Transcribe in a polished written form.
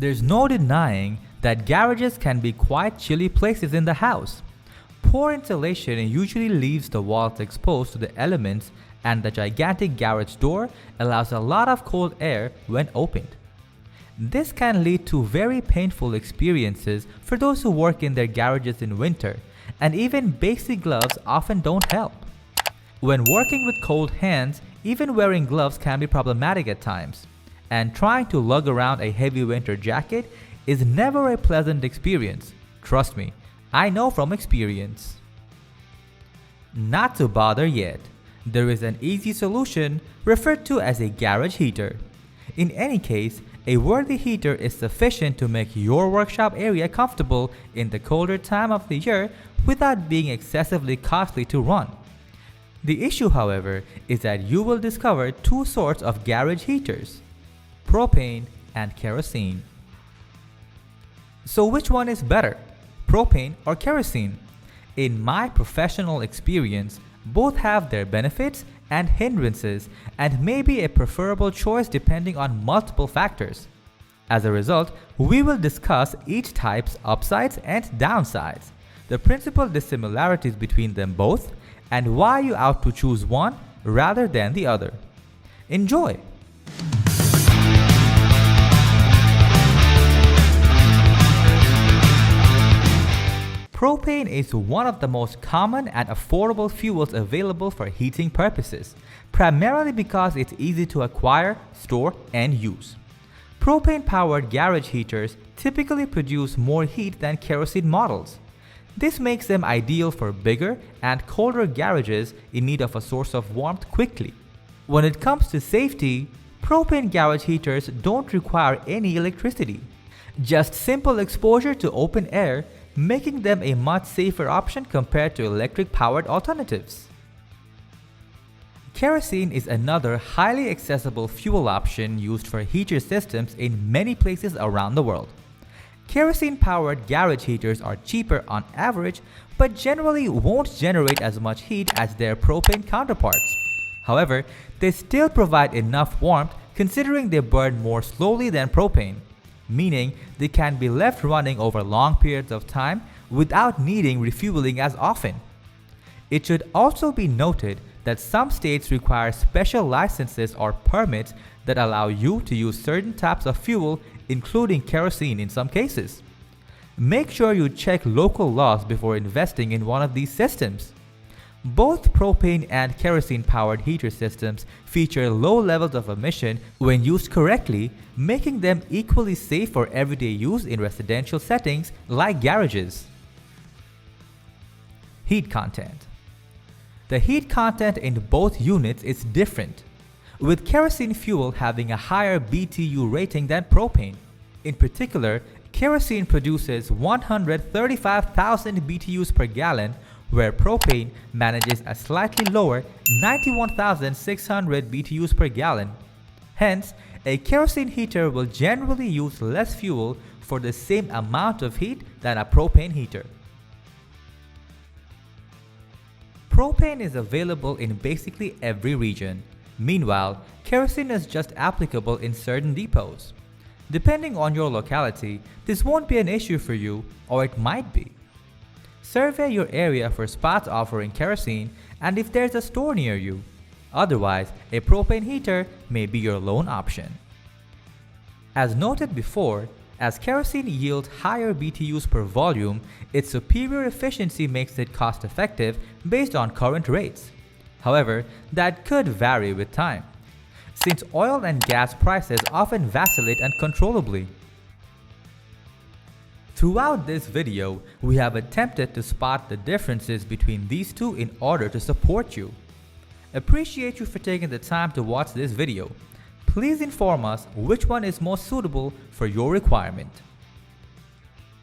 There's no denying that garages can be quite chilly places in the house. Poor insulation usually leaves the walls exposed to the elements, and the gigantic garage door allows a lot of cold air when opened. This can lead to very painful experiences for those who work in their garages in winter, and even basic gloves often don't help. When working with cold hands, even wearing gloves can be problematic at times, and trying to lug around a heavy winter jacket is never a pleasant experience. Trust me, I know from experience. Not to bother yet, there is an easy solution referred to as a garage heater. In any case, a worthy heater is sufficient to make your workshop area comfortable in the colder time of the year without being excessively costly to run. The issue, however, is that you will discover two sorts of garage heaters: propane and kerosene. So which one is better, propane or kerosene? In my professional experience, both have their benefits and hindrances and may be a preferable choice depending on multiple factors. As a result, we will discuss each type's upsides and downsides, the principal dissimilarities between them both, and why you ought to choose one rather than the other. Enjoy! Propane is one of the most common and affordable fuels available for heating purposes, primarily because it's easy to acquire, store, and use. Propane-powered garage heaters typically produce more heat than kerosene models. This makes them ideal for bigger and colder garages in need of a source of warmth quickly. When it comes to safety, propane garage heaters don't require any electricity, just simple exposure to open air, making them a much safer option compared to electric-powered alternatives. Kerosene is another highly accessible fuel option used for heater systems in many places around the world. Kerosene-powered garage heaters are cheaper on average, but generally won't generate as much heat as their propane counterparts. However, they still provide enough warmth considering they burn more slowly than propane, meaning they can be left running over long periods of time without needing refueling as often. It should also be noted that some states require special licenses or permits that allow you to use certain types of fuel, including kerosene in some cases. Make sure you check local laws before investing in one of these systems. Both propane and kerosene-powered heater systems feature low levels of emission when used correctly, making them equally safe for everyday use in residential settings like garages. Heat content. The heat content in both units is different, with kerosene fuel having a higher BTU rating than propane. In particular, kerosene produces 135,000 BTUs per gallon, where propane manages a slightly lower 91,600 BTUs per gallon. Hence, a kerosene heater will generally use less fuel for the same amount of heat than a propane heater. Propane is available in basically every region. Meanwhile, kerosene is just applicable in certain depots. Depending on your locality, this won't be an issue for you, or it might be. Survey your area for spots offering kerosene and if there's a store near you. Otherwise, a propane heater may be your lone option. As noted before, as kerosene yields higher BTUs per volume, its superior efficiency makes it cost-effective based on current rates. However, that could vary with time, since oil and gas prices often vacillate uncontrollably. Throughout this video, we have attempted to spot the differences between these two in order to support you. Appreciate you for taking the time to watch this video. Please inform us which one is most suitable for your requirement.